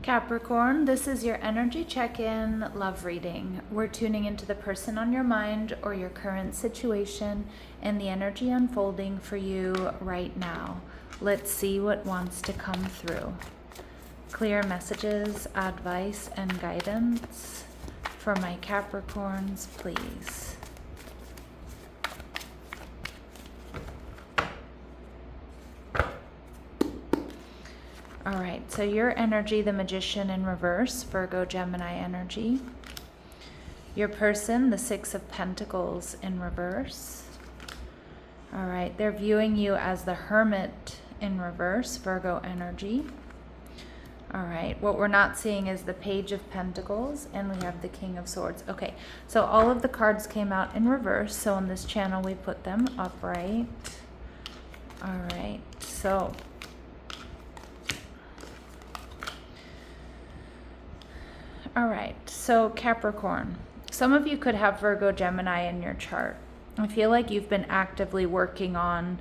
Capricorn, this is your energy check-in love reading. We're tuning into the person on your mind or your current situation and the energy unfolding for you right now. Let's see what wants to come through. Clear messages, advice, and guidance for my Capricorns, please. All right, so your energy, the Magician in reverse, Virgo, Gemini energy. Your person, the Six of Pentacles in reverse. All right, they're viewing you as the Hermit in reverse, Virgo energy. All right, what we're not seeing is the Page of Pentacles, and we have the King of Swords. Okay, so all of the cards came out in reverse, so on this channel we put them upright. All right, so all right, so Capricorn, some of you could have Virgo, Gemini in your chart. I feel like you've been actively working on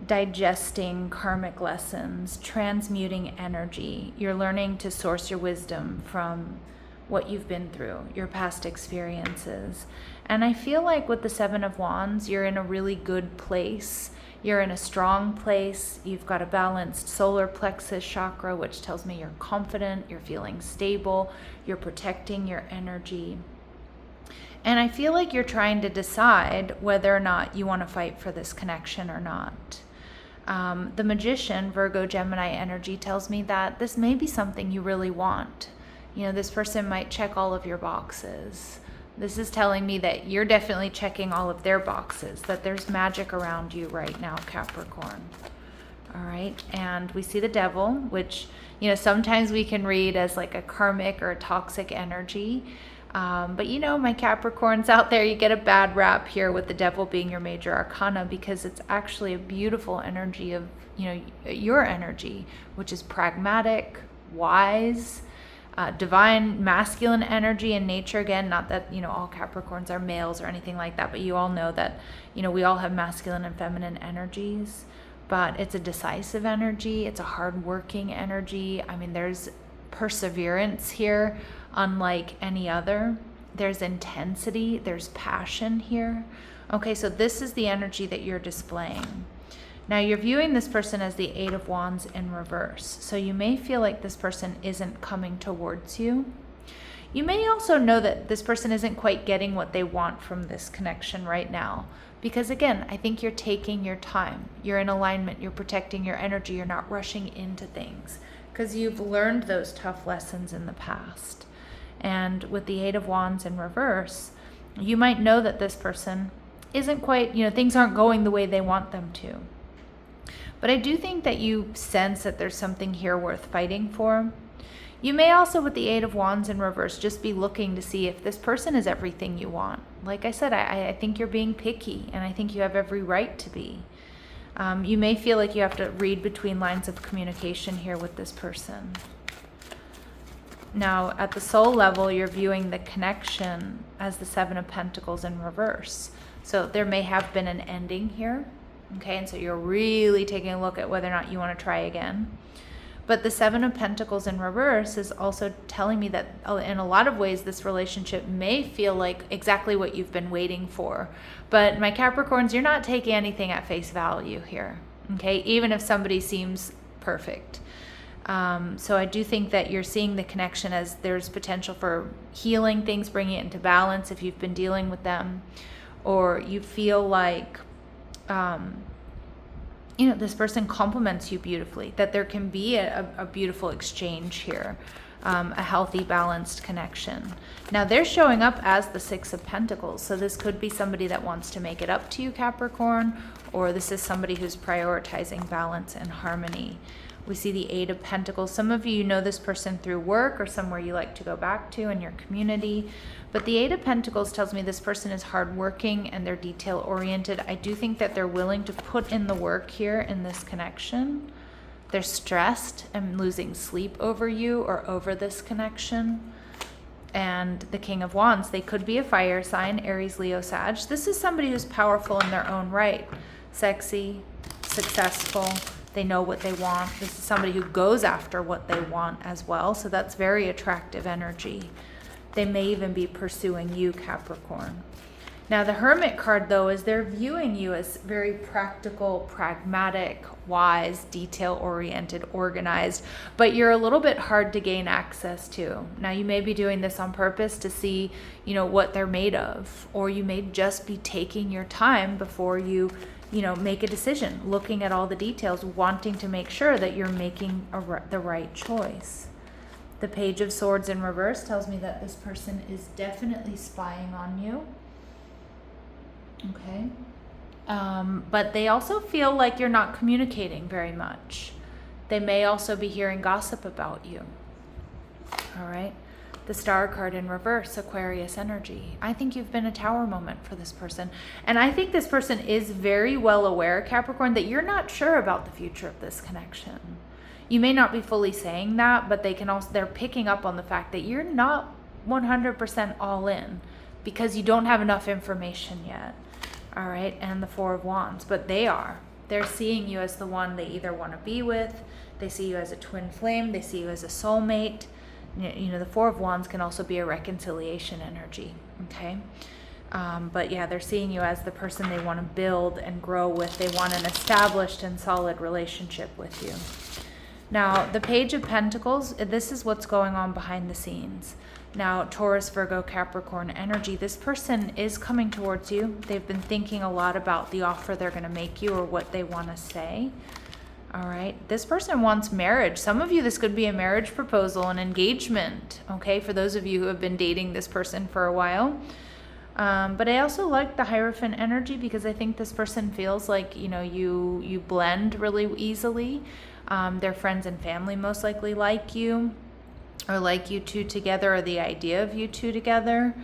digesting karmic lessons, transmuting energy. You're learning to source your wisdom from what you've been through, your past experiences. And I feel like with the Seven of Wands, you're in a really good place. You're in a strong place. You've got a balanced solar plexus chakra, which tells me you're confident, you're feeling stable, you're protecting your energy. And I feel like you're trying to decide whether or not you want to fight for this connection or not. The Magician, Virgo, Gemini energy tells me that this may be something you really want. You know, this person might check all of your boxes. This is telling me that you're definitely checking all of their boxes, that there's magic around you right now, Capricorn. All right, and we see the Devil, which, you know, sometimes we can read as like a karmic or a toxic energy. But you know, my Capricorns out there, you get a bad rap here with the Devil being your major arcana, because it's actually a beautiful energy of, you know, your energy, which is pragmatic, wise, divine masculine energy in nature. Again, not that, you know, all Capricorns are males or anything like that, but you all know that, you know, we all have masculine and feminine energies, but it's a decisive energy. It's a hardworking energy. I mean, there's perseverance here unlike any other. There's intensity, there's passion here. Okay, so this is the energy that you're displaying. Now you're viewing this person as the Eight of Wands in reverse. So you may feel like this person isn't coming towards you. You may also know that this person isn't quite getting what they want from this connection right now. Because again, I think you're taking your time. You're in alignment, you're protecting your energy, you're not rushing into things, because you've learned those tough lessons in the past. And with the Eight of Wands in reverse, you might know that this person isn't quite, you know, things aren't going the way they want them to. But I do think that you sense that there's something here worth fighting for. You may also, with the Eight of Wands in reverse, just be looking to see if this person is everything you want. Like I said, I think you're being picky, and I think you have every right to be. You may feel like you have to read between lines of communication here with this person. Now, at the soul level, you're viewing the connection as the Seven of Pentacles in reverse. So there may have been an ending here. Okay, and so you're really taking a look at whether or not you want to try again. But the Seven of Pentacles in reverse is also telling me that in a lot of ways, this relationship may feel like exactly what you've been waiting for. But my Capricorns, you're not taking anything at face value here. Okay, even if somebody seems perfect. So I do think that you're seeing the connection as there's potential for healing things, bringing it into balance if you've been dealing with them, or you feel like, you know, this person complements you beautifully, that there can be a beautiful exchange here, a healthy, balanced connection. Now they're showing up as the Six of Pentacles. So this could be somebody that wants to make it up to you, Capricorn, or this is somebody who's prioritizing balance and harmony. We see the Eight of Pentacles. Some of you know this person through work or somewhere you like to go back to in your community. But the Eight of Pentacles tells me this person is hardworking and they're detail-oriented. I do think that they're willing to put in the work here in this connection. They're stressed and losing sleep over you or over this connection. And the King of Wands, they could be a fire sign, Aries, Leo, Sag. This is somebody who's powerful in their own right. Sexy, successful, They know what they want. This is somebody who goes after what they want as well. So that's very attractive energy. They may even be pursuing you, Capricorn. Now, the Hermit card, though, is they're viewing you as very practical, pragmatic, wise, detail-oriented, organized, but you're a little bit hard to gain access to. Now, you may be doing this on purpose to see, what they're made of, or you may just be taking your time before you, make a decision, looking at all the details, wanting to make sure that you're making the right choice. The Page of Swords in reverse tells me that this person is definitely spying on you. Okay. But they also feel like you're not communicating very much. They may also be hearing gossip about you. All right. The Star card in reverse, Aquarius energy. I think you've been a tower moment for this person. And I think this person is very well aware, Capricorn, that you're not sure about the future of this connection. You may not be fully saying that, but they're picking up on the fact that you're not 100% all in because you don't have enough information yet. All right, and the Four of Wands, but they're seeing you as the one they either want to be with, they see you as a twin flame, they see you as a soulmate. The Four of Wands can also be a reconciliation energy, okay? But yeah, they're seeing you as the person they want to build and grow with. They want an established and solid relationship with you. Now, the Page of Pentacles, this is what's going on behind the scenes. Now, Taurus, Virgo, Capricorn energy, this person is coming towards you. They've been thinking a lot about the offer they're going to make you or what they want to say. All right. This person wants marriage. Some of you, this could be a marriage proposal, an engagement. Okay. For those of you who have been dating this person for a while. But I also like the Hierophant energy because I think this person feels like, you blend really easily. Their friends and family most likely like you. Or like you two together, or the idea of you two together.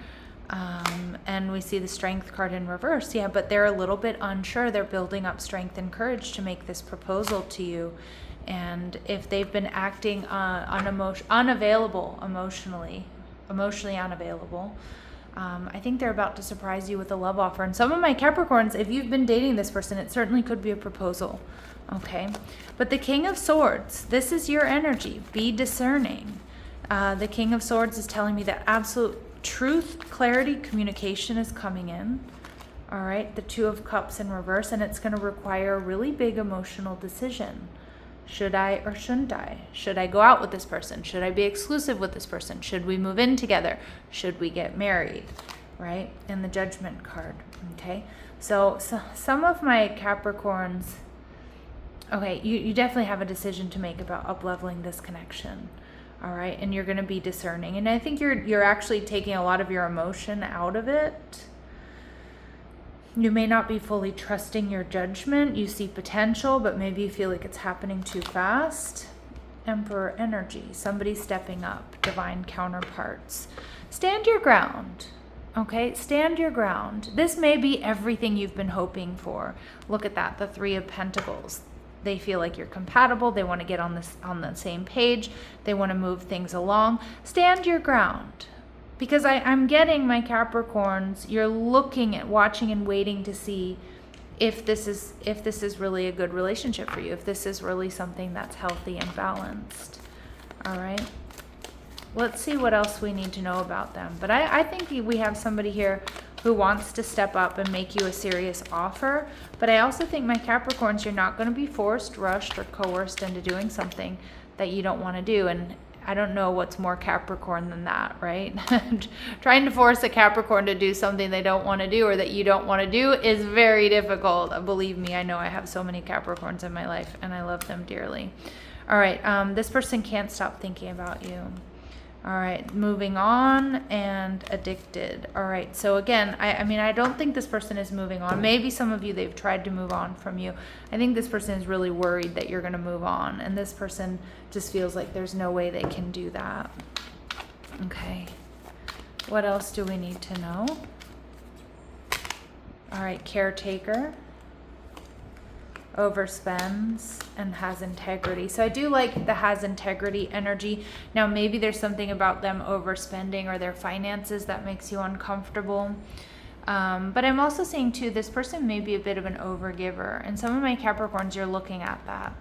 And we see the Strength card in reverse. Yeah, but they're a little bit unsure. They're building up strength and courage to make this proposal to you. And if they've been acting unavailable emotionally unavailable, I think they're about to surprise you with a love offer. And some of my Capricorns, if you've been dating this person, it certainly could be a proposal. Okay. But the King of Swords, this is your energy. Be discerning. The King of Swords is telling me that absolute truth, clarity, communication is coming in. All right. The Two of Cups in reverse, and it's going to require a really big emotional decision. Should I or shouldn't I? Should I go out with this person? Should I be exclusive with this person? Should we move in together? Should we get married? Right? And the Judgment card. Okay. So some of my Capricorns, okay, you definitely have a decision to make about up-leveling this connection. All right, and you're going to be discerning. And I think you're actually taking a lot of your emotion out of it. You may not be fully trusting your judgment. You see potential, but maybe you feel like it's happening too fast. Emperor energy, somebody stepping up, divine counterparts. Stand your ground. Okay, stand your ground. This may be everything you've been hoping for. Look at that, the Three of Pentacles. They feel like you're compatible. They want to get on the same page. They want to move things along. Stand your ground. Because I'm getting my Capricorns, you're looking at, watching and waiting to see if this is really a good relationship for you, if this is really something that's healthy and balanced. All right. Let's see what else we need to know about them. But I think we have somebody here who wants to step up and make you a serious offer. But I also think, my Capricorns, you're not going to be forced, rushed, or coerced into doing something that you don't want to do. And I don't know what's more Capricorn than that, right? Trying to force a Capricorn to do something they don't want to do or that you don't want to do is very difficult. Believe me, I know I have so many Capricorns in my life and I love them dearly. All right, this person can't stop thinking about you. All right, moving on, and addicted. All right, so again, I don't think this person is moving on. Maybe some of you, they've tried to move on from you. I think this person is really worried that you're going to move on, and this person just feels like there's no way they can do that. Okay, what else do we need to know? All right, caretaker. Overspends and has integrity. So I do like the has integrity energy. Now maybe there's something about them overspending or their finances that makes you uncomfortable. But I'm also seeing too, this person may be a bit of an overgiver. And some of my Capricorns, you're looking at that.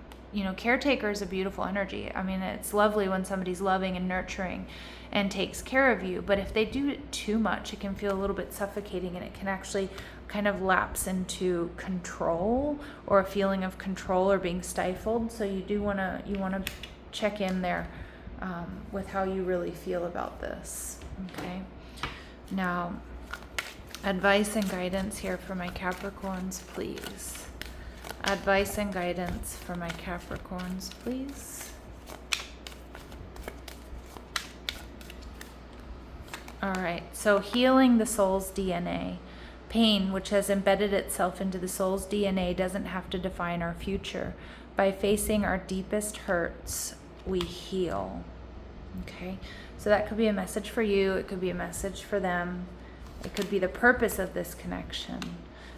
caretaker is a beautiful energy. I mean, it's lovely when somebody's loving and nurturing and takes care of you. But if they do it too much, it can feel a little bit suffocating, and it can actually kind of lapse into control, or a feeling of control or being stifled. So you want to check in there with how you really feel about this. Okay. Now, advice and guidance here for my Capricorns, please. Advice and guidance for my Capricorns, please. All right, so healing the soul's DNA. Pain, which has embedded itself into the soul's DNA, doesn't have to define our future. By facing our deepest hurts, we heal. Okay, so that could be a message for you. It could be a message for them. It could be the purpose of this connection.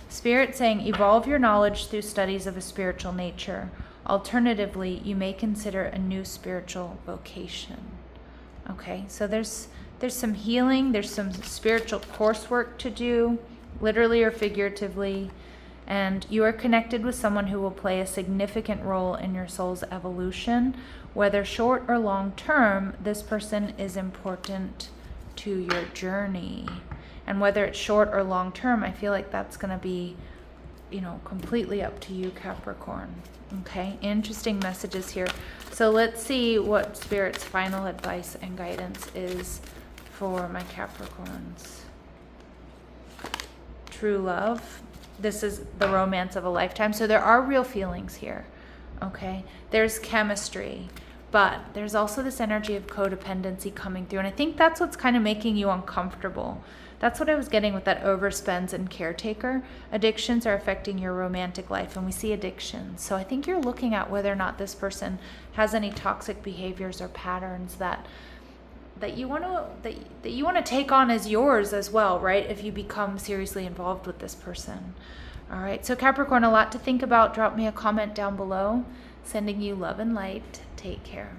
Spirit saying, evolve your knowledge through studies of a spiritual nature. Alternatively, you may consider a new spiritual vocation. Okay, so there's some healing, there's some spiritual coursework to do, literally or figuratively, and you are connected with someone who will play a significant role in your soul's evolution. Whether short or long term, this person is important to your journey. And whether it's short or long term, I feel like that's going to be, completely up to you, Capricorn. Okay, interesting messages here. So let's see what Spirit's final advice and guidance is for my Capricorns. True love. This is the romance of a lifetime. So there are real feelings here. Okay, there's chemistry, but there's also this energy of codependency coming through. And I think that's what's kind of making you uncomfortable. That's what I was getting with that overspends and caretaker. Addictions are affecting your romantic life, and we see addictions. So I think you're looking at whether or not this person has any toxic behaviors or patterns that you want to take on as yours as well, right? If you become seriously involved with this person. All right, so Capricorn, a lot to think about. Drop me a comment down below. Sending you love and light. Take care.